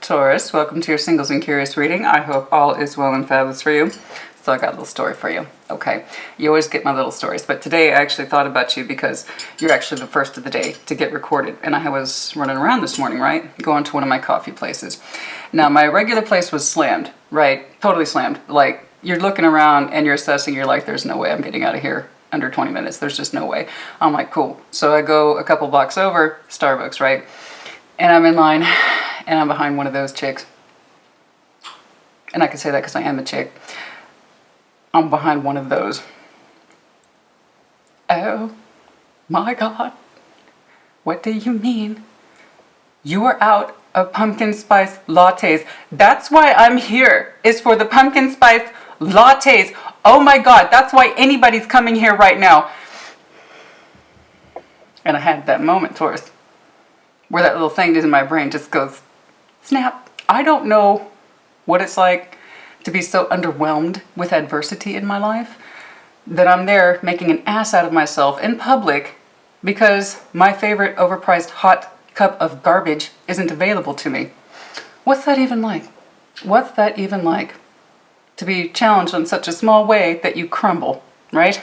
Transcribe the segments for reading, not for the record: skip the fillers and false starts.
Taurus, welcome to your Singles and Curious reading. I hope all is well and fabulous for you. So I got a little story for you. Okay, you always get my little stories, but today I actually thought about you because you're actually the first of the day to get recorded. And I was running around this morning, right? Going to one of my coffee places. Now, my regular place was slammed, right? Totally slammed. Like, you're looking around and you're assessing, you're like, there's no way I'm getting out of here under 20 minutes. There's just no way. I'm like, cool. So I go a couple blocks over, Starbucks, right? And I'm in line and I'm behind one of those chicks. And I can say that because I am a chick. I'm behind one of those. Oh my God. What do you mean? You are out of pumpkin spice lattes. That's why I'm here, is for the pumpkin spice lattes. Oh my God, that's why anybody's coming here right now. And I had that moment, Taurus, where that little thing in my brain just goes, snap. I don't know what it's like to be so underwhelmed with adversity in my life that I'm there making an ass out of myself in public because my favorite overpriced hot cup of garbage isn't available to me. What's that even like? What's that even like? To be challenged in such a small way that you crumble, right?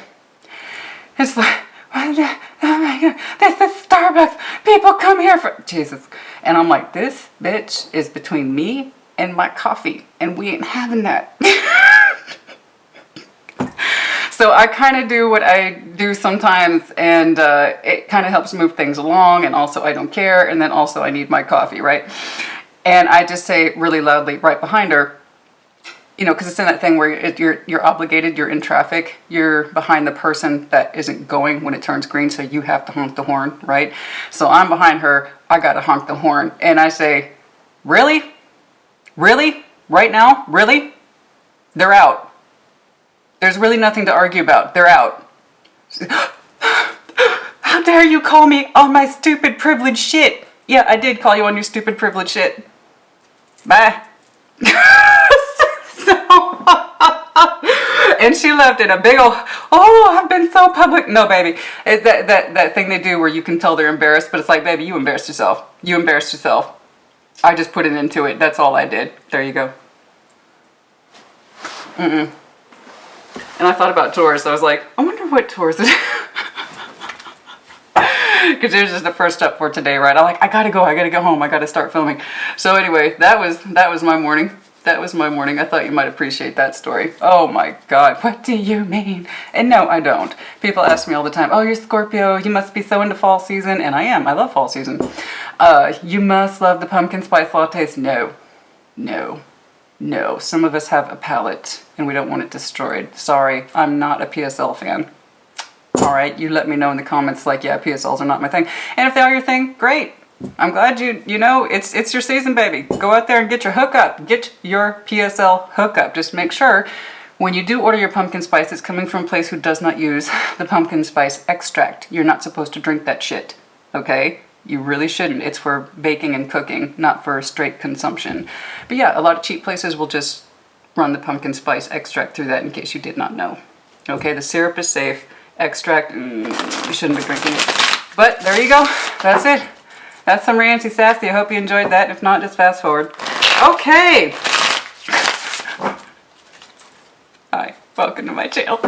It's like, oh my God, this is Starbucks. People come here for Jesus. And I'm like, this bitch is between me and my coffee, and we ain't having that. So I kind of do what I do sometimes, and it kind of helps move things along, and also I don't care, and then also I need my coffee, right? And I just say really loudly right behind her, you know, because it's in that thing where you're obligated, you're in traffic, you're behind the person that isn't going when it turns green, so you have to honk the horn, right? So I'm behind her, I gotta honk the horn, and I say, really? Really? Right now? Really? They're out. There's really nothing to argue about. They're out. How dare you call me on my stupid privileged shit? Yeah, I did call you on your stupid privileged shit. Bye. And she left in a big old, oh, I've been so public. No, baby. That thing they do where you can tell they're embarrassed, but it's like, baby, you embarrassed yourself. You embarrassed yourself. I just put it into it. That's all I did. There you go. And I thought about Taurus. I was like, I wonder what Taurus is. Because it was just the first step for today, right? I'm like, I gotta go home. I gotta start filming. So anyway, that was my morning. That was my morning. I thought you might appreciate that story. Oh my God, what do you mean? And no, I don't. People ask me all the time, oh, you're Scorpio, you must be so into fall season. And I am. I love fall season. You must love the pumpkin spice lattes. No, no, no. Some of us have a palate and we don't want it destroyed. Sorry, I'm not a PSL fan. All right, you let me know in the comments like, yeah, PSLs are not my thing. And if they are your thing, great. I'm glad you know, it's your season, baby. Go out there and get your hookup. Get your PSL hookup. Just make sure when you do order your pumpkin spice, it's coming from a place who does not use the pumpkin spice extract. You're not supposed to drink that shit, okay? You really shouldn't. It's for baking and cooking, not for straight consumption. But yeah, a lot of cheap places will just run the pumpkin spice extract through that in case you did not know. Okay, the syrup is safe. Extract, you shouldn't be drinking it. But there you go. That's it. That's some ranty sassy. I hope you enjoyed that. If not, just fast forward. Okay. Hi, welcome to my channel.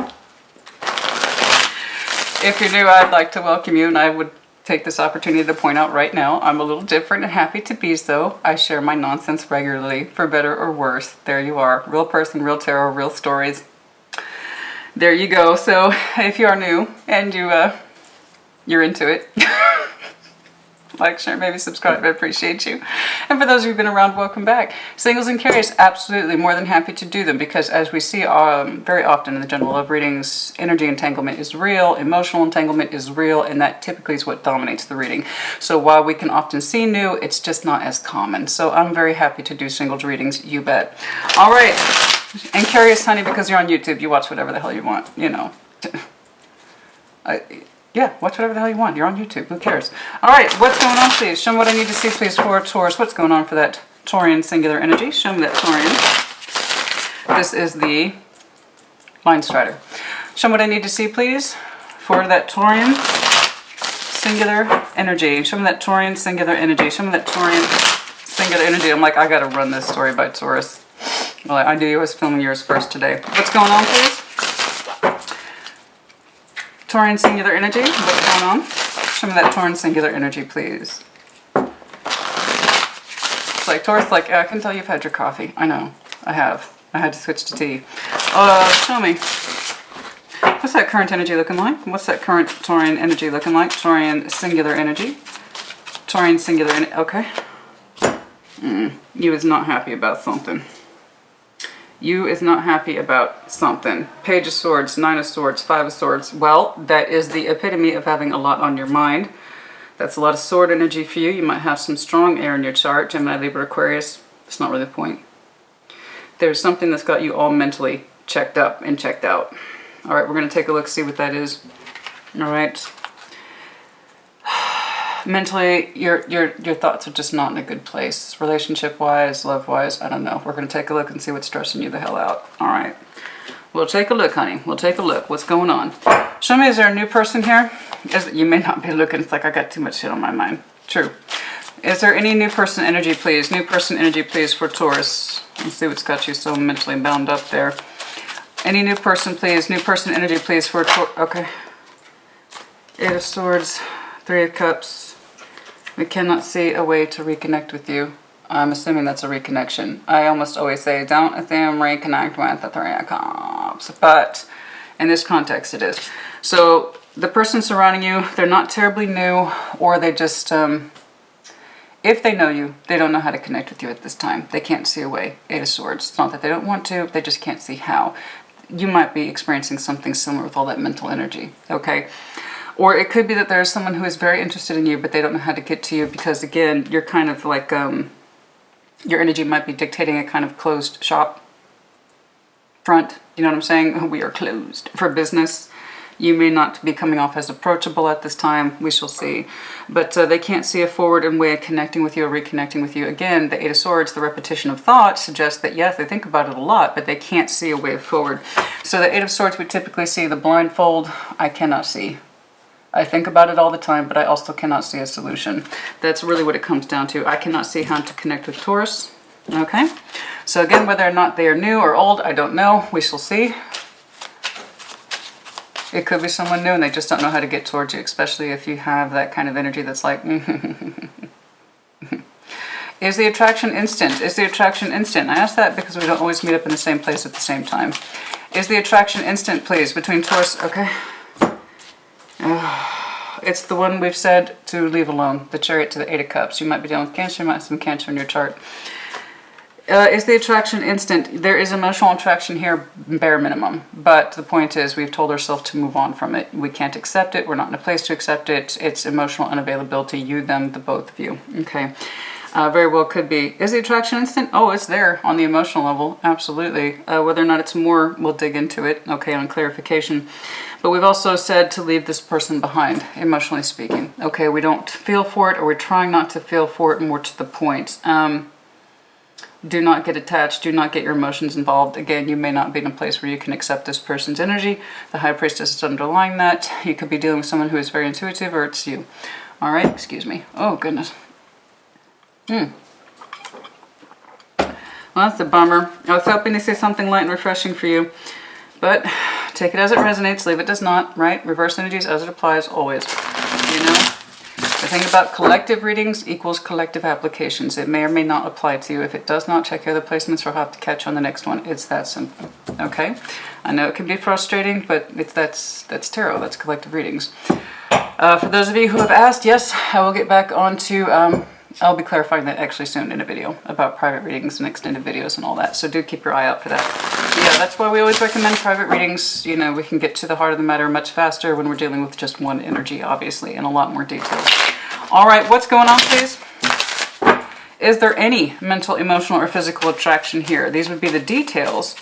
If you're new, I'd like to welcome you, and I would take this opportunity to point out right now, I'm a little different and happy to be so. I share my nonsense regularly, for better or worse. There you are. Real person, real tarot, real stories. There you go. So if you are new and you're into it, like, share, maybe subscribe. I appreciate you. And for those who've been around, welcome back. Singles and curious, absolutely more than happy to do them, because as we see very often in the general love readings, energy entanglement is real, emotional entanglement is real, and that typically is what dominates the reading. So while we can often see new, it's just not as common. So I'm very happy to do singles readings, you bet. All right. And curious, honey, because you're on YouTube, you watch whatever the hell you want, you know. Yeah, watch whatever the hell you want. You're on YouTube. Who cares? All right, what's going on, please? Show me what I need to see, please, for Taurus. What's going on for that Taurian singular energy? Show me that Taurian. This is the Line Strider. Show me what I need to see, please, for that Taurian singular energy. Show me that Taurian singular energy. Show me that Taurian singular energy. I'm like, I gotta run this story by Taurus. Well, I knew you was filming yours first today. What's going on, please? Taurian singular energy. What's going on? Show me that Taurian singular energy, please. It's like Taurus, like, I can tell you've had your coffee. I know. I have. I had to switch to tea. Show me. What's that current energy looking like? What's that current Taurian energy looking like? Taurian singular energy. Taurian singular energy. Okay. You is not happy about something. You is not happy about something. Page of Swords, Nine of Swords, Five of Swords. Well, that is the epitome of having a lot on your mind. That's a lot of sword energy for you. You might have some strong air in your chart. Gemini, Libra, Aquarius. It's not really the point. There's something that's got you all mentally checked up and checked out. All right, we're going to take a look, see what that is. All right. Mentally, your thoughts are just not in a good place. Relationship-wise, love-wise, I don't know. We're going to take a look and see what's stressing you the hell out. All right. We'll take a look, honey. We'll take a look. What's going on? Show me, is there a new person here? You may not be looking. It's like I got too much shit on my mind. True. Is there any new person energy, please? New person energy, please, for Taurus. Let's see what's got you so mentally bound up there. Any new person, please. New person energy, please, for Taurus. Okay. Eight of Swords. Three of Cups. We cannot see a way to reconnect with you. I'm assuming that's a reconnection. I almost always say, don't assume reconnect with the Three of Cups. But in this context, it is. So the person surrounding you, they're not terribly new, or they just, if they know you, they don't know how to connect with you at this time. They can't see a way. Eight of Swords. It's not that they don't want to, they just can't see how. You might be experiencing something similar with all that mental energy, okay? Or it could be that there's someone who is very interested in you, but they don't know how to get to you because, again, you're kind of like, your energy might be dictating a kind of closed shop front. You know what I'm saying? We are closed for business. You may not be coming off as approachable at this time. We shall see. But they can't see a forward and way of connecting with you or reconnecting with you. Again, the Eight of Swords, the repetition of thought suggests that, yes, they think about it a lot, but they can't see a way forward. So the Eight of Swords, we typically see the blindfold. I cannot see. I think about it all the time, but I also cannot see a solution. That's really what it comes down to. I cannot see how to connect with Taurus. Okay? So again, whether or not they are new or old, I don't know. We shall see. It could be someone new and they just don't know how to get towards you, especially if you have that kind of energy that's like, Is the attraction instant? Is the attraction instant? I ask that because we don't always meet up in the same place at the same time. Is the attraction instant, please, between Taurus? Okay. It's the one we've said to leave alone. The Chariot to the Eight of Cups. You might be dealing with Cancer. You might have some Cancer in your chart. Is the attraction instant? There is emotional attraction here, bare minimum. But the point is, we've told ourselves to move on from it. We can't accept it. We're not in a place to accept it. It's emotional unavailability. You, them, the both of you. Okay. Very well could be. Is the attraction instant? Oh, it's there on the emotional level. Absolutely. Whether or not it's more, we'll dig into it. Okay, on clarification. But we've also said to leave this person behind, emotionally speaking. Okay, we don't feel for it, or we're trying not to feel for it, more to the point. Do not get attached. Do not get your emotions involved. Again, you may not be in a place where you can accept this person's energy. The High Priestess is underlying that. You could be dealing with someone who is very intuitive, or it's you. All right, excuse me. Oh, goodness. Well, that's a bummer. I was hoping to say something light and refreshing for you, but take it as it resonates, leave it does not, right? Reverse energies as it applies, always. You know? The thing about collective readings equals collective applications. It may or may not apply to you. If it does not, check your other placements or I'll have to catch you on the next one. It's that simple, okay? I know it can be frustrating, but that's tarot, that's collective readings. For those of you who have asked, yes, I will get back on to... I'll be clarifying that actually soon in a video about private readings and extended videos and all that. So do keep your eye out for that. Yeah, that's why we always recommend private readings. You know, we can get to the heart of the matter much faster when we're dealing with just one energy, obviously, in a lot more detail. All right, what's going on, please? Is there any mental, emotional, or physical attraction here? These would be the details.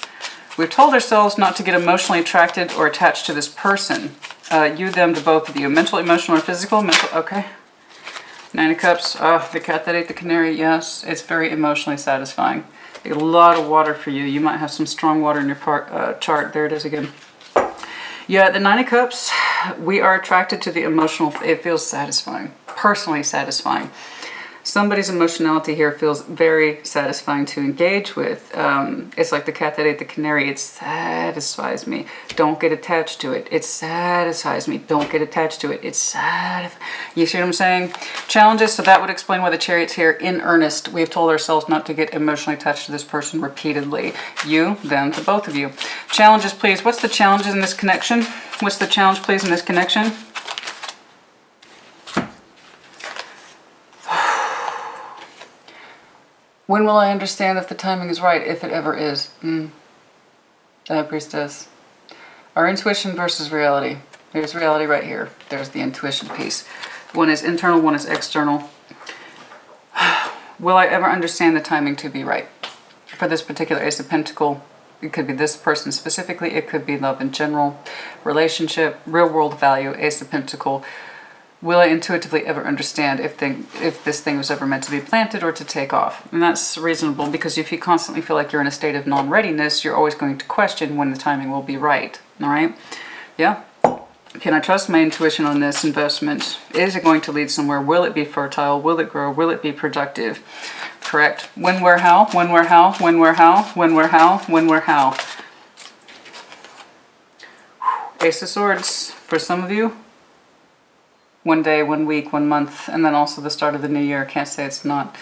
We've told ourselves not to get emotionally attracted or attached to this person. You, them, to both of you. Mental, emotional, or physical? Mental, okay. Nine of Cups, the cat that ate the canary, yes. It's very emotionally satisfying. A lot of water for you. You might have some strong water in your chart. There it is again. Yeah, the Nine of Cups, we are attracted to the emotional. It feels satisfying, personally satisfying. Somebody's emotionality here feels very satisfying to engage with. It's like the cat that ate the canary. It satisfies me. Don't get attached to it. It satisfies me. Don't get attached to it. It's sad. You see what I'm saying? Challenges. So that would explain why the Chariot's here. In earnest, we've told ourselves not to get emotionally attached to this person repeatedly. You, them, the both of you. Challenges, please. What's the challenges in this connection? What's the challenge, please, in this connection? When will I understand if the timing is right, if it ever is? The High Priestess. Our intuition versus reality. There's reality right here. There's the intuition piece. One is internal, one is external. Will I ever understand the timing to be right? For this particular Ace of Pentacles, it could be this person specifically, it could be love in general, relationship, real world value, Ace of Pentacles. Will I intuitively ever understand if this thing was ever meant to be planted or to take off? And that's reasonable, because if you constantly feel like you're in a state of non-readiness, you're always going to question when the timing will be right. All right? Yeah. Can I trust my intuition on this investment? Is it going to lead somewhere? Will it be fertile? Will it grow? Will it be productive? Correct. When, where, how? When, where, how? When, where, how? When, where, how? When, where, how? Ace of Swords for some of you. 1 day, 1 week, 1 month, and then also the start of the new year. Can't say it's not.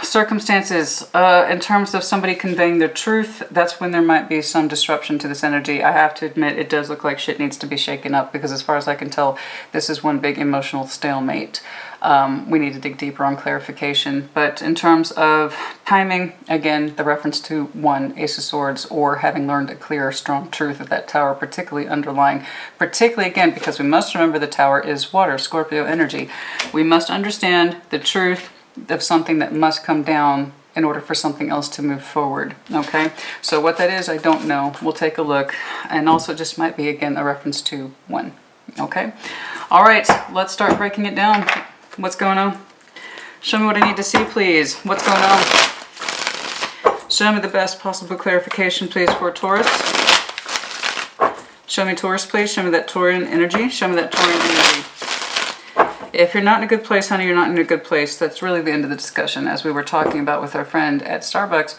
Circumstances, in terms of somebody conveying their truth, that's when there might be some disruption to this energy. I have to admit, it does look like shit needs to be shaken up, because as far as I can tell, this is one big emotional stalemate. We need to dig deeper on clarification. But in terms of timing, again, the reference to 1, Ace of Swords, or having learned a clear, strong truth of that Tower, particularly underlying, particularly again, because we must remember the Tower is water, Scorpio energy. We must understand the truth of something that must come down in order for something else to move forward. Okay, so what that is, I don't know. We'll take a look. And also just might be, again, a reference to 1. Okay, all right, let's start breaking it down. What's going on? Show me what I need to see, please. What's going on? Show me the best possible clarification, please, for Taurus. Show me Taurus, please. Show me that Taurian energy. Show me that Taurian energy. If you're not in a good place, honey, you're not in a good place. That's really the end of the discussion, as we were talking about with our friend at Starbucks.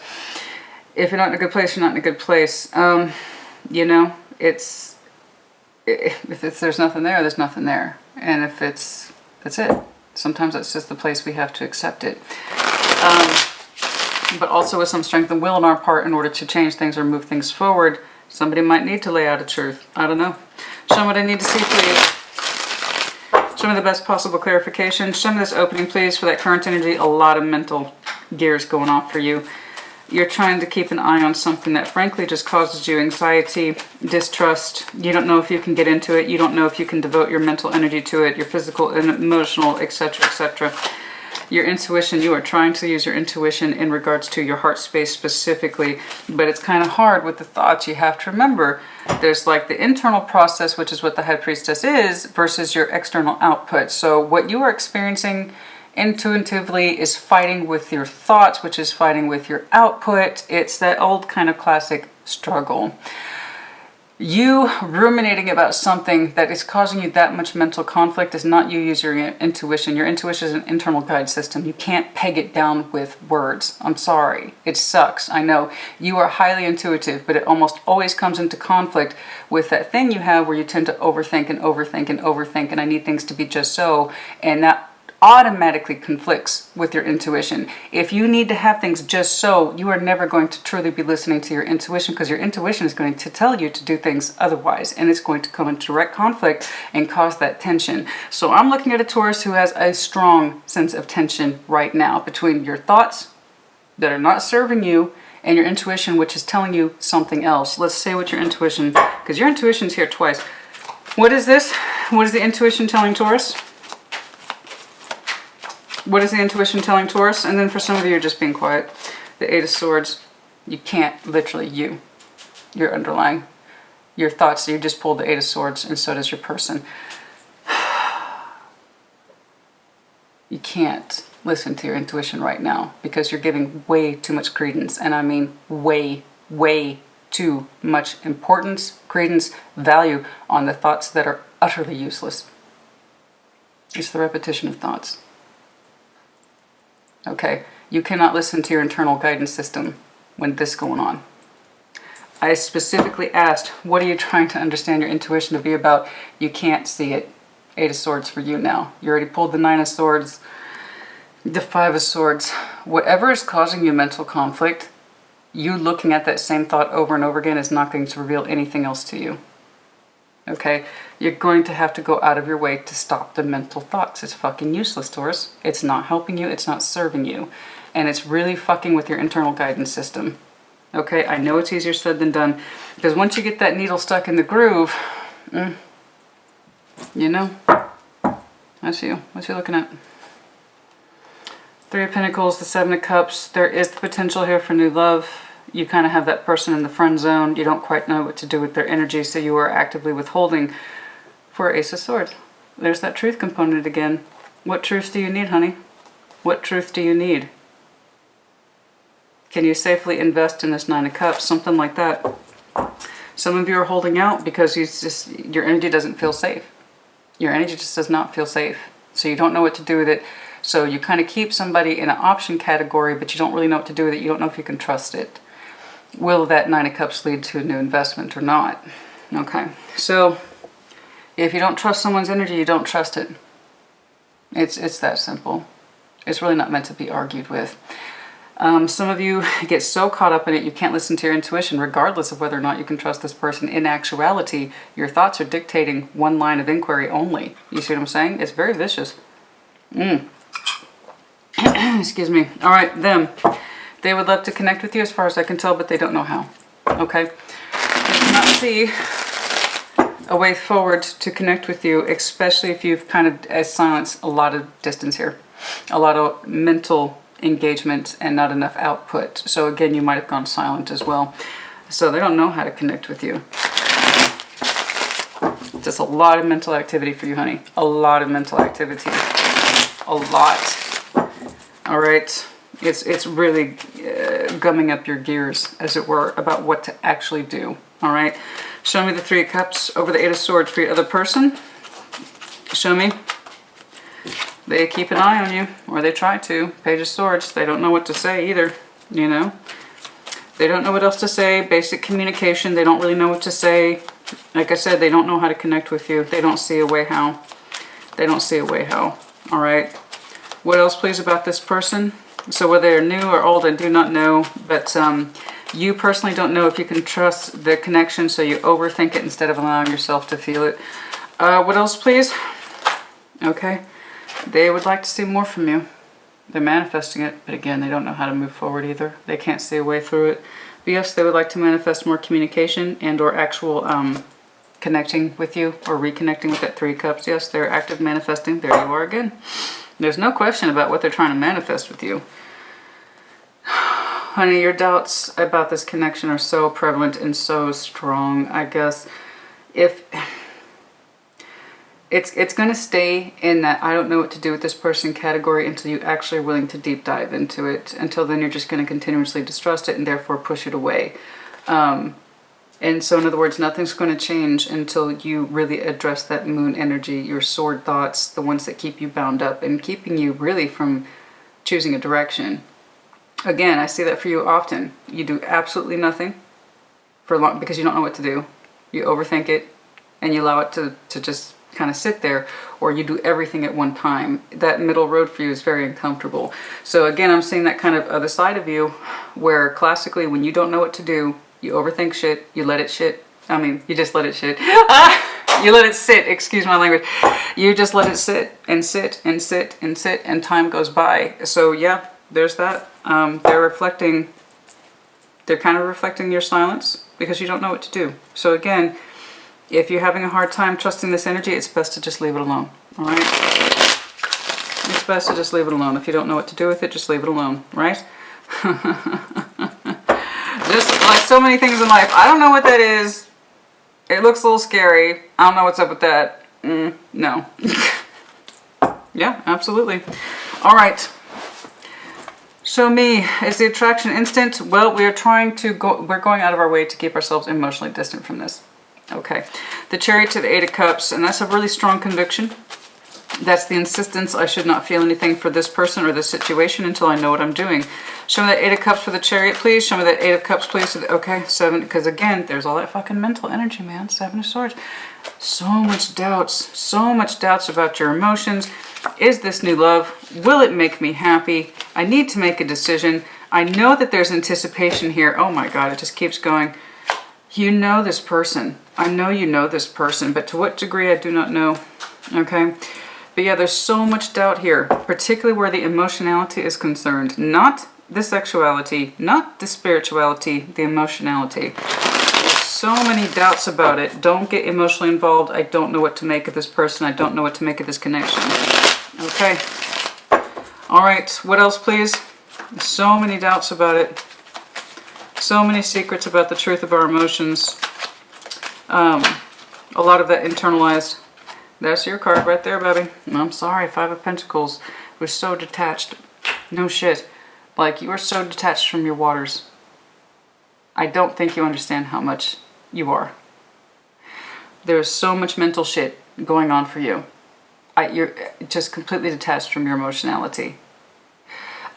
If you're not in a good place, you're not in a good place. You know, if there's nothing there, there's nothing there. And if it's, that's it. Sometimes that's just the place we have to accept it. But also with some strength and will on our part in order to change things or move things forward, somebody might need to lay out a truth. I don't know. Show me what I need to see, please. Show me the best possible clarification. Show me this opening, please, for that current energy. A lot of mental gears going off for you. You're trying to keep an eye on something that frankly just causes you anxiety, distrust. You don't know if you can get into it. You don't know if you can devote your mental energy to it, your physical and emotional, etc., etc. Your intuition, you are trying to use your intuition in regards to your heart space specifically, but it's kind of hard with the thoughts. You have to remember there's like the internal process, which is what the High Priestess is, versus your external output. So what you are experiencing intuitively is fighting with your thoughts, which is fighting with your output. It's that old kind of classic struggle. You ruminating about something that is causing you that much mental conflict is not you use your intuition. Your intuition is an internal guide system. You can't peg it down with words. I'm sorry. It sucks. I know. You are highly intuitive, but it almost always comes into conflict with that thing you have where you tend to overthink and overthink and overthink, and I need things to be just so, and that automatically conflicts with your intuition. If you need to have things just so, you are never going to truly be listening to your intuition, because your intuition is going to tell you to do things otherwise, and it's going to come into direct conflict and cause that tension. So I'm looking at a Taurus who has a strong sense of tension right now between your thoughts that are not serving you and your intuition, which is telling you something else. Let's say what your intuition, because your intuition's here twice. What is this? What is the intuition telling Taurus? What is the intuition telling Taurus? And then for some of you, you're just being quiet. The Eight of Swords, you can't literally you're underlying your thoughts. You just pulled the Eight of Swords, and so does your person. You can't listen to your intuition right now because you're giving way too much credence. And I mean way, way too much importance, credence, value on the thoughts that are utterly useless. It's the repetition of thoughts. Okay? You cannot listen to your internal guidance system when this is going on. I specifically asked, what are you trying to understand your intuition to be about? You can't see it. 8 of Swords for you now. You already pulled the 9 of Swords, the 5 of Swords. Whatever is causing you mental conflict, you looking at that same thought over and over again is not going to reveal anything else to you. Okay? You're going to have to go out of your way to stop the mental thoughts. It's fucking useless, Taurus. It's not helping you. It's not serving you. And it's really fucking with your internal guidance system. Okay? I know it's easier said than done. Because once you get that needle stuck in the groove, you know, that's you. What you looking at? 3 of Pentacles, the 7 of Cups. There is the potential here for new love. You kind of have that person in the friend zone. You don't quite know what to do with their energy, so you are actively withholding for Ace of Swords. There's that truth component again. What truth do you need, honey? What truth do you need? Can you safely invest in this 9 of Cups? Something like that. Some of you are holding out because your energy doesn't feel safe. Your energy just does not feel safe. So you don't know what to do with it. So you kind of keep somebody in an option category, but you don't really know what to do with it. You don't know if you can trust it. Will that 9 of Cups lead to a new investment or not? Okay. So if you don't trust someone's energy, you don't trust it. It's that simple. It's really not meant to be argued with. Some of you get so caught up in it you can't listen to your intuition regardless of whether or not you can trust this person. In actuality, your thoughts are dictating one line of inquiry only. You see what I'm saying? It's very vicious. Excuse me. All right, them. They would love to connect with you as far as I can tell, but they don't know how. Okay? They cannot see a way forward to connect with you, especially if you've kind of silenced a lot of distance here. A lot of mental engagement and not enough output. So again, you might have gone silent as well. So they don't know how to connect with you. Just a lot of mental activity for you, honey. A lot of mental activity. A lot. All right. It's really gumming up your gears, as it were, about what to actually do. All right. Show me the 3 of Cups over the 8 of Swords for your other person. Show me. They keep an eye on you, or they try to. Page of Swords. They don't know what to say either, you know. They don't know what else to say. Basic communication. They don't really know what to say. Like I said, they don't know how to connect with you. They don't see a way how. They don't see a way how. All right. What else, please, about this person? So whether they're new or old, I do not know. But you personally don't know if you can trust the connection, so you overthink it instead of allowing yourself to feel it. What else, please? Okay. They would like to see more from you. They're manifesting it, but again, they don't know how to move forward either. They can't see a way through it. But yes, they would like to manifest more communication and or actual connecting with you or reconnecting with that 3 of Cups. Yes, they're active manifesting. There you are again. There's no question about what they're trying to manifest with you. Honey, your doubts about this connection are so prevalent and so strong. I guess if it's going to stay in that I don't know what to do with this person category until you actually are willing to deep dive into it. Until then, you're just going to continuously distrust it and therefore push it away. And so in other words, nothing's going to change until you really address that moon energy, your sword thoughts, the ones that keep you bound up and keeping you really from choosing a direction. Again, I see that for you often. You do absolutely nothing for long because you don't know what to do. You overthink it and you allow it to just kind of sit there, or you do everything at one time. That middle road for you is very uncomfortable. So again, I'm seeing that kind of other side of you where classically when you don't know what to do, you overthink shit, you let it shit. I mean, you just let it shit. You let it sit, excuse my language. You just let it sit and sit and sit and sit and time goes by. So yeah, there's that. They're kind of reflecting your silence because you don't know what to do. So again, if you're having a hard time trusting this energy, it's best to just leave it alone. All right? It's best to just leave it alone. If you don't know what to do with it, just leave it alone, right? Just like so many things in life, I don't know what that is. It looks a little scary. I don't know what's up with that. No. Yeah, absolutely. All right. Show me, is the attraction instant? Well, we're going out of our way to keep ourselves emotionally distant from this. Okay. The Chariot to the 8 of Cups, and that's a really strong conviction. That's the insistence. I should not feel anything for this person or this situation until I know what I'm doing. Show me that Eight of Cups for the Chariot, please. Show me that Eight of Cups, please. Okay, 7, because again, there's all that fucking mental energy, man. 7 of Swords. So much doubts about your emotions. Is this new love? Will it make me happy? I need to make a decision. I know that there's anticipation here. Oh my God, it just keeps going. You know this person. I know you know this person, but to what degree I do not know. Okay? But yeah, there's so much doubt here, particularly where the emotionality is concerned. Not the sexuality, not the spirituality, the emotionality. There's so many doubts about it. Don't get emotionally involved. I don't know what to make of this person. I don't know what to make of this connection. Okay. All right. What else, please? So many doubts about it. So many secrets about the truth of our emotions. A lot of that internalized. That's your card right there, baby. I'm sorry, 5 of Pentacles. We're so detached. No shit. Like, you are so detached from your waters. I don't think you understand how much you are. There's so much mental shit going on for you. You're just completely detached from your emotionality.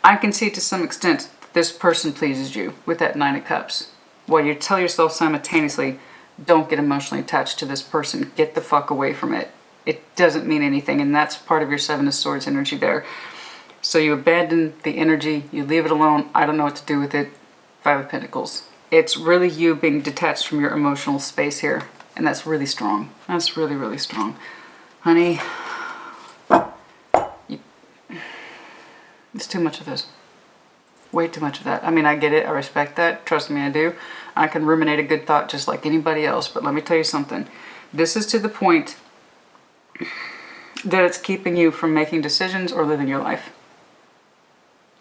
I can see to some extent this person pleases you with that 9 of Cups. While you tell yourself simultaneously, don't get emotionally attached to this person. Get the fuck away from it. It doesn't mean anything, and that's part of your 7 of Swords energy there. So you abandon the energy, you leave it alone. I don't know what to do with it. 5 of Pentacles. It's really you being detached from your emotional space here, and that's really strong. That's really, really strong. Honey, it's too much of this. Way too much of that. I mean, I get it. I respect that. Trust me, I do. I can ruminate a good thought just like anybody else, but let me tell you something. This is to the point that it's keeping you from making decisions or living your life.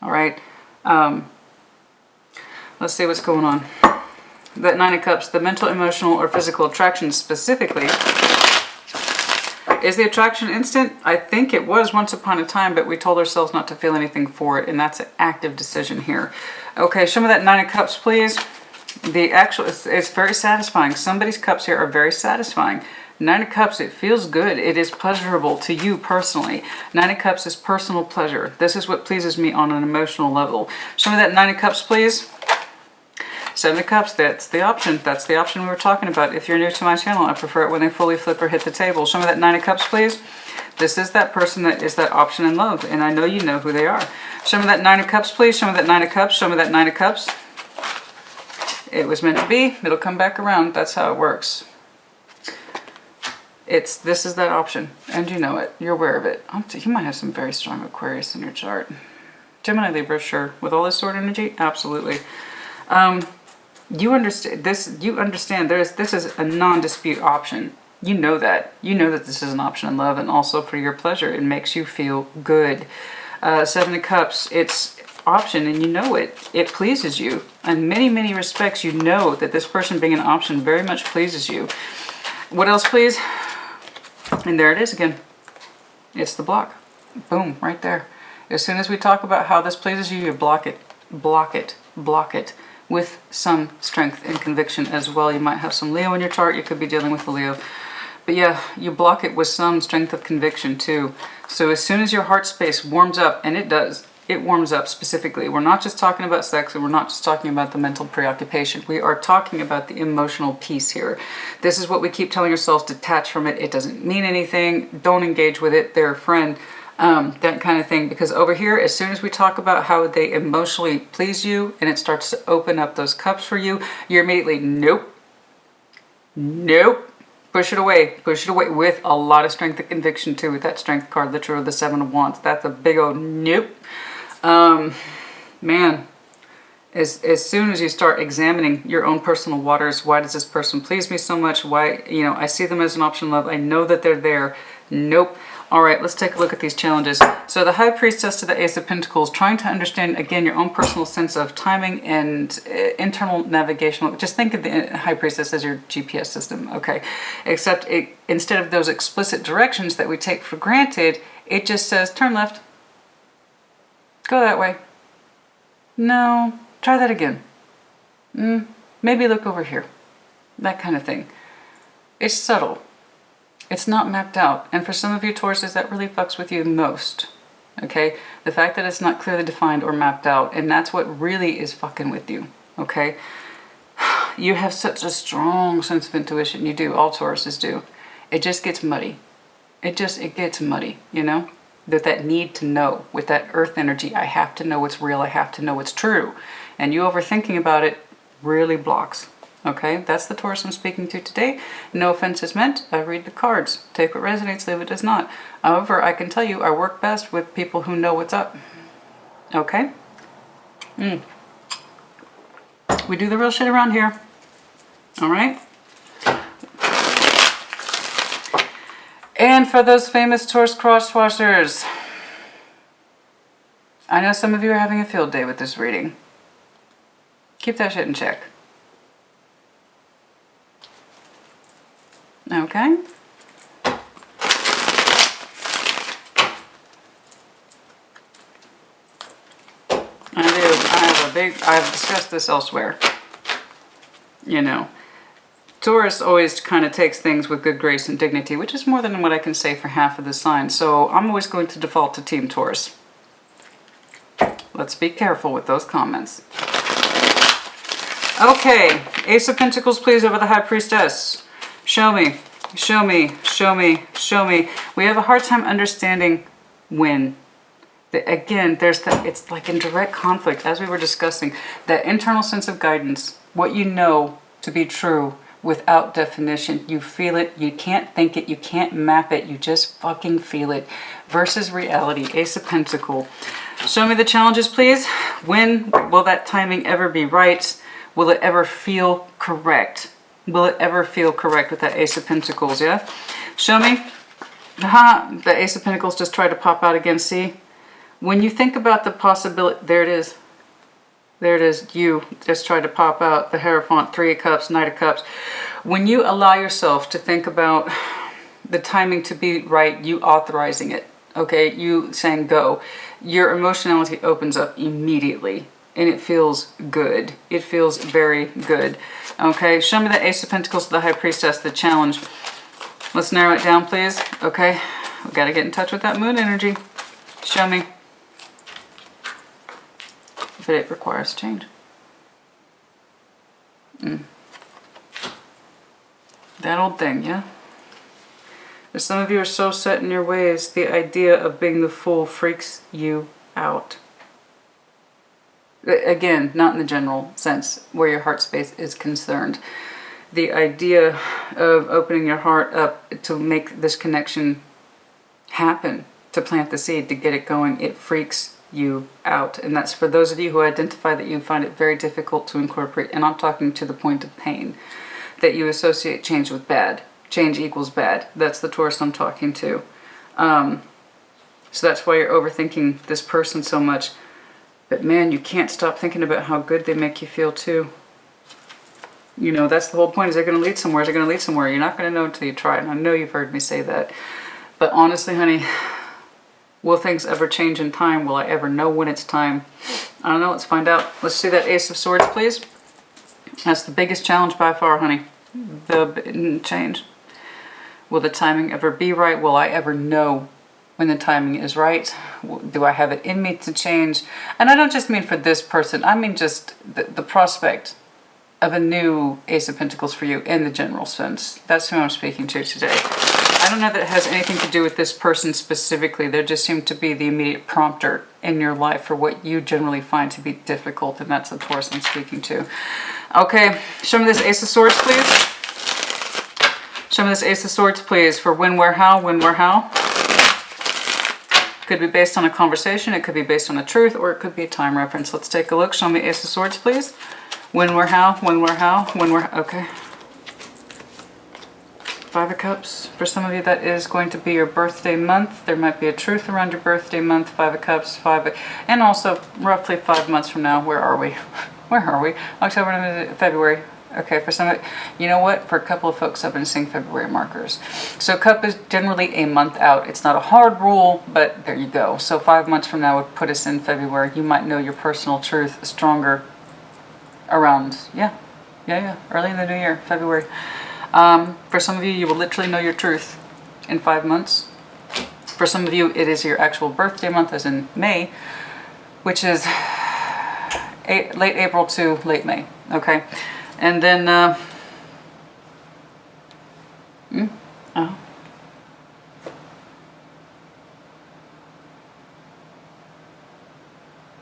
All right. Let's see what's going on. That 9 of Cups, the mental, emotional, or physical attraction specifically. Is the attraction instant? I think it was once upon a time, but we told ourselves not to feel anything for it, and that's an active decision here. Okay, show me that 9 of Cups, please. The actual, it's very satisfying. Somebody's cups here are very satisfying. 9 of Cups, it feels good. It is pleasurable to you personally. 9 of Cups is personal pleasure. This is what pleases me on an emotional level. Show me that 9 of Cups, please. 7 of Cups, that's the option. That's the option we were talking about. If you're new to my channel, I prefer it when they fully flip or hit the table. Show me that 9 of Cups, please. This is that person that is that option in love, and I know you know who they are. Show me that 9 of Cups, please. Show me that 9 of Cups. Show me that 9 of Cups. It was meant to be. It'll come back around. That's how it works. This is that option, and you know it. You're aware of it. You might have some very strong Aquarius in your chart. Gemini, Libra, sure. With all this sword energy, absolutely. You understand this. You understand this is a non-dispute option. You know that. You know that this is an option in love and also for your pleasure. It makes you feel good. 7 of Cups, it's option and you know it. It pleases you. In many, many respects, you know that this person being an option very much pleases you. What else, please? And there it is again. It's the block. Boom, right there. As soon as we talk about how this pleases you, you block it, block it, block it. With some strength and conviction as well. You might have some Leo in your chart. You could be dealing with a Leo. But yeah, you block it with some strength of conviction too. So as soon as your heart space warms up, and it does, it warms up specifically. We're not just talking about sex, and we're not just talking about the mental preoccupation. We are talking about the emotional piece here. This is what we keep telling ourselves, detach from it. It doesn't mean anything. Don't engage with it. They're a friend. That kind of thing, because over here, as soon as we talk about how they emotionally please you and it starts to open up those cups for you, you're immediately, nope, nope, push it away with a lot of strength and conviction too, with that strength card, literally the 7 of Wands. That's a big old nope. Man, as soon as you start examining your own personal waters, why does this person please me so much? Why, you know, I see them as an option in love. I know that they're there. Nope. All right, let's take a look at these challenges. So the High Priestess to the Ace of Pentacles, trying to understand, again, your own personal sense of timing and internal navigation. Just think of the High Priestess as your GPS system, okay? Except instead of those explicit directions that we take for granted, it just says, turn left. Go that way. No, try that again. Maybe look over here. That kind of thing. It's subtle. It's not mapped out. And for some of you Tauruses, that really fucks with you most. Okay? The fact that it's not clearly defined or mapped out, and that's what really is fucking with you. Okay? You have such a strong sense of intuition. You do. All Tauruses do. It just gets muddy. It gets muddy, you know? With that need to know, with that earth energy, I have to know what's real, I have to know what's true. And you overthinking about it really blocks. Okay, that's the Taurus I'm speaking to today. No offense is meant. I read the cards. Take what resonates, leave what does not. However, I can tell you I work best with people who know what's up. Okay? We do the real shit around here. Alright? And for those famous Taurus crosswashers, I know some of you are having a field day with this reading. Keep that shit in check. Okay? I've discussed this elsewhere. You know, Taurus always kind of takes things with good grace and dignity, which is more than what I can say for half of the sign. So I'm always going to default to Team Taurus. Let's be careful with those comments. Okay, Ace of Pentacles, please, over the High Priestess. Show me, show me, show me, show me. We have a hard time understanding when. Again, it's like in direct conflict, as we were discussing, that internal sense of guidance, what you know to be true without definition. You feel it, you can't think it, you can't map it, you just fucking feel it. Versus reality, Ace of Pentacles. Show me the challenges, please. When will that timing ever be right? Will it ever feel correct? Will it ever feel correct with that Ace of Pentacles, yeah? Show me. The Ace of Pentacles just tried to pop out again, see? When you think about the possibility, there it is. There it is. You just tried to pop out the Hierophant, Three of Cups, Knight of Cups. When you allow yourself to think about the timing to be right, you authorizing it, okay? You saying go. Your emotionality opens up immediately. And it feels good. It feels very good. Okay, show me the Ace of Pentacles to the High Priestess, the challenge. Let's narrow it down, please. Okay, we got to get in touch with that moon energy. Show me. But it requires change. That old thing, yeah? But some of you are so set in your ways, the idea of being the fool freaks you out. Again, not in the general sense where your heart space is concerned. The idea of opening your heart up to make this connection happen, to plant the seed, to get it going, it freaks you out. And that's for those of you who identify that you find it very difficult to incorporate, and I'm talking to the point of pain, that you associate change with bad. Change equals bad. That's the Taurus I'm talking to. So that's why you're overthinking this person so much. But man, you can't stop thinking about how good they make you feel too. You know, that's the whole point. Is they're going to lead somewhere? Is it going to lead somewhere? You're not going to know until you try. And I know you've heard me say that. But honestly, honey, will things ever change in time? Will I ever know when it's time? I don't know. Let's find out. Let's see that Ace of Swords, please. That's the biggest challenge by far, honey. The change. Will the timing ever be right? Will I ever know when the timing is right? Do I have it in me to change? And I don't just mean for this person. I mean just the prospect of a new Ace of Pentacles for you in the general sense. That's who I'm speaking to today. I don't know that it has anything to do with this person specifically. They just seem to be the immediate prompter in your life for what you generally find to be difficult, and that's the Taurus I'm speaking to. Okay, show me this Ace of Swords, please. Show me this Ace of Swords, please, for when, where, how, when, where, how. Could be based on a conversation, it could be based on a truth, or it could be a time reference. Let's take a look. Show me Ace of Swords, please. When, where, how, when, where, how, when, where, okay. Five of Cups. For some of you, that is going to be your birthday month. There might be a truth around your birthday month. Five of Cups, and also roughly 5 months from now, where are we? Where are we? October, November, February. Okay, for some of you know what? For a couple of folks, I've been seeing February markers. So Cup is generally a month out. It's not a hard rule, but there you go. So 5 months from now would put us in February. You might know your personal truth stronger around, early in the new year, February. For some of you, you will literally know your truth in 5 months. For some of you, it is your actual birthday month, as in May, which is late April to late May, okay? And then, oh.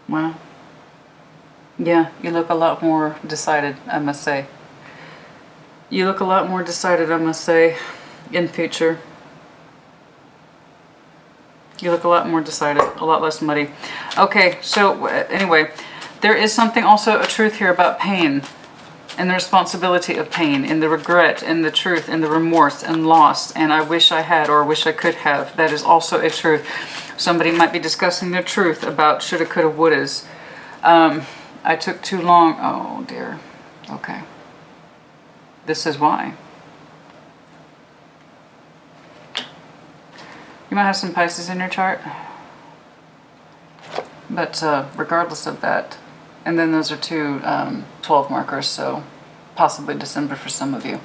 Wow. Yeah, you look a lot more decided, I must say. You look a lot more decided, I must say, in future. You look a lot more decided, a lot less muddy. Okay, so anyway, there is something also, a truth here about pain and the responsibility of pain and the regret and the truth and the remorse and loss and I wish I had or wish I could have. That is also a truth. Somebody might be discussing their truth about shoulda, coulda, wouldas. I took too long. Oh dear. Okay. This is why. You might have some Pisces in your chart. But regardless of that, and then those are two 12 markers, so possibly December for some of you.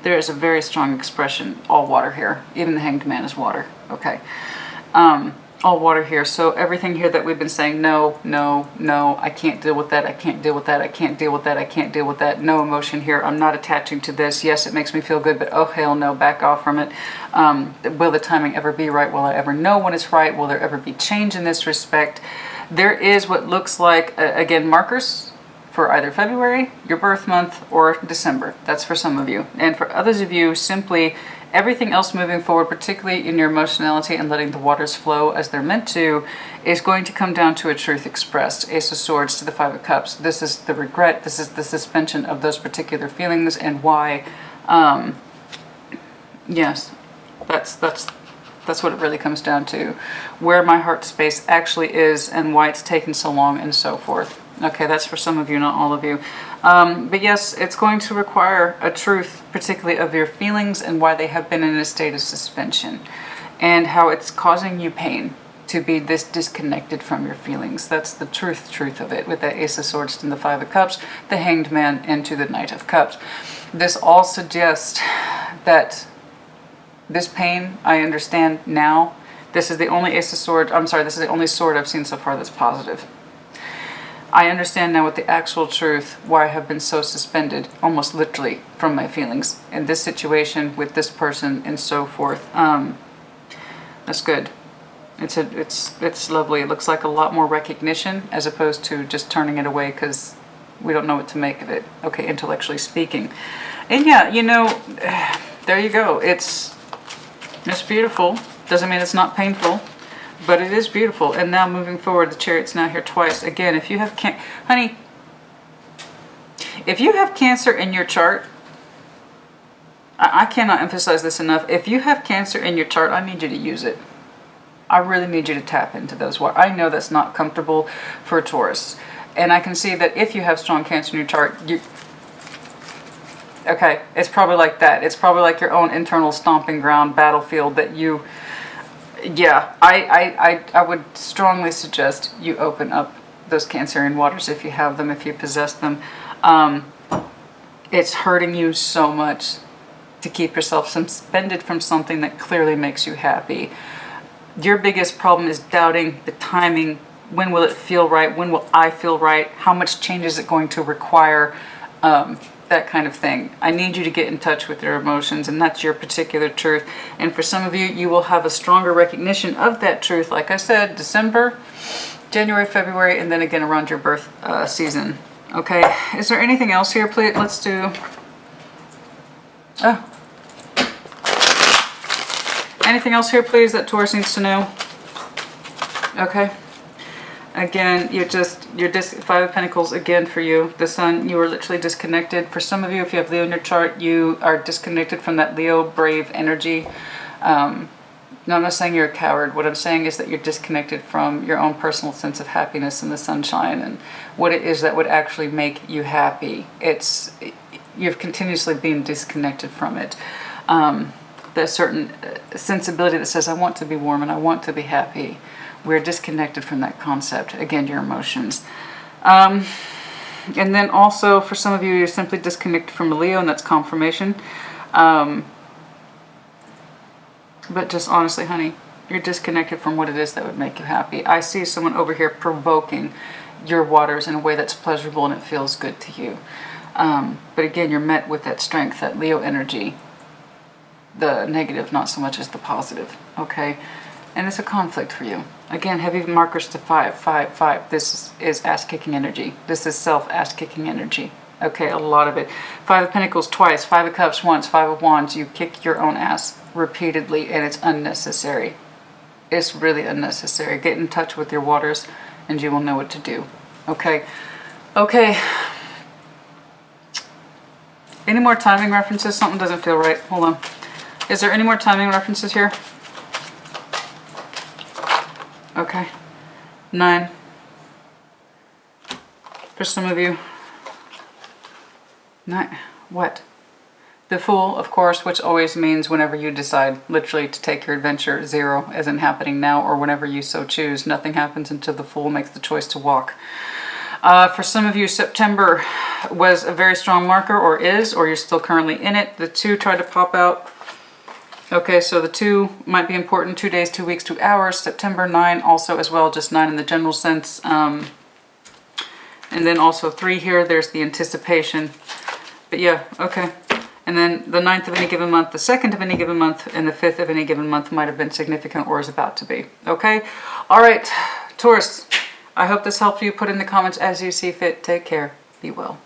There is a very strong expression, all water here. Even the Hanged Man is water, okay. All water here, so everything here that we've been saying, no, no, no, I can't deal with that, I can't deal with that, I can't deal with that, I can't deal with that, no emotion here, I'm not attaching to this, yes, it makes me feel good, but oh hell no, back off from it. Will the timing ever be right? Will I ever know when it's right? Will there ever be change in this respect? There is what looks like, again, markers for either February, your birth month, or December. That's for some of you. And for others of you, simply everything else moving forward, particularly in your emotionality and letting the waters flow as they're meant to, is going to come down to a truth expressed. Ace of Swords to the Five of Cups. This is the regret. This is the suspension of those particular feelings and why. Yes, that's what it really comes down to. Where my heart space actually is and why it's taken so long and so forth. Okay, that's for some of you, not all of you. But yes, it's going to require a truth, particularly of your feelings and why they have been in a state of suspension and how it's causing you pain to be this disconnected from your feelings. That's the truth of it, with that Ace of Swords and the Five of Cups, the Hanged Man, and to the Knight of Cups. This all suggests that this pain, I understand now. This is the only Ace of Swords, I'm sorry, this is the only sword I've seen so far that's positive. I understand now with the actual truth why I have been so suspended, almost literally, from my feelings in this situation with this person and so forth. That's good. It's lovely. It looks like a lot more recognition as opposed to just turning it away because we don't know what to make of it. Okay, intellectually speaking. And yeah, you know, there you go. It's beautiful. Doesn't mean it's not painful. But it is beautiful. And now moving forward, the Chariot's now here twice. Again, if you have honey, if you have Cancer in your chart, I cannot emphasize this enough. If you have Cancer in your chart, I need you to use it. I really need you to tap into those. I know that's not comfortable for a Taurus. And I can see that if you have strong Cancer in your chart, okay, it's probably like that. It's probably like your own internal stomping ground, battlefield that you... Yeah, I would strongly suggest you open up those Cancerian waters if you have them, if you possess them. It's hurting you so much to keep yourself suspended from something that clearly makes you happy. Your biggest problem is doubting the timing. When will it feel right? When will I feel right? How much change is it going to require? That kind of thing. I need you to get in touch with your emotions, and that's your particular truth. And for some of you, you will have a stronger recognition of that truth, like I said, December, January, February, and then again around your birth season. Okay, is there anything else here, please? Let's do... Oh. Anything else here, please, that Taurus needs to know? Okay. Again, Five of Pentacles, again for you. The Sun, you are literally disconnected. For some of you, if you have Leo in your chart, you are disconnected from that Leo brave energy. No, I'm not saying you're a coward. What I'm saying is that you're disconnected from your own personal sense of happiness and the sunshine and what it is that would actually make you happy. You've continuously been disconnected from it. There's certain sensibility that says, I want to be warm and I want to be happy. We're disconnected from that concept. Again, your emotions. And then also, for some of you, you're simply disconnected from a Leo, and that's confirmation. But just honestly, honey, you're disconnected from what it is that would make you happy. I see someone over here provoking your waters in a way that's pleasurable and it feels good to you. But again, you're met with that strength, that Leo energy. The negative, not so much as the positive, okay? And it's a conflict for you. Again, heavy markers to 5, 5, 5. This is ass-kicking energy. This is self-ass-kicking energy. Okay, a lot of it. 5 of Pentacles twice, 5 of Cups once, 5 of Wands. You kick your own ass repeatedly, and it's unnecessary. It's really unnecessary. Get in touch with your waters, and you will know what to do. Okay? Okay. Any more timing references? Something doesn't feel right. Hold on. Is there any more timing references here? Okay. 9. For some of you. 9. What? The Fool, of course, which always means whenever you decide literally to take your adventure. 0 isn't happening now, or whenever you so choose. Nothing happens until the Fool makes the choice to walk. For some of you, September was a very strong marker, or is, or you're still currently in it. The 2 tried to pop out. Okay, so the 2 might be important. 2 days, 2 weeks, 2 hours. September 9 also as well, just 9 in the general sense. And then also 3 here, there's the anticipation. But yeah, okay. And then the 9th of any given month, the 2nd of any given month, and the 5th of any given month might have been significant or is about to be. Okay? All right, Taurus, I hope this helped you. Put in the comments as you see fit. Take care. Be well.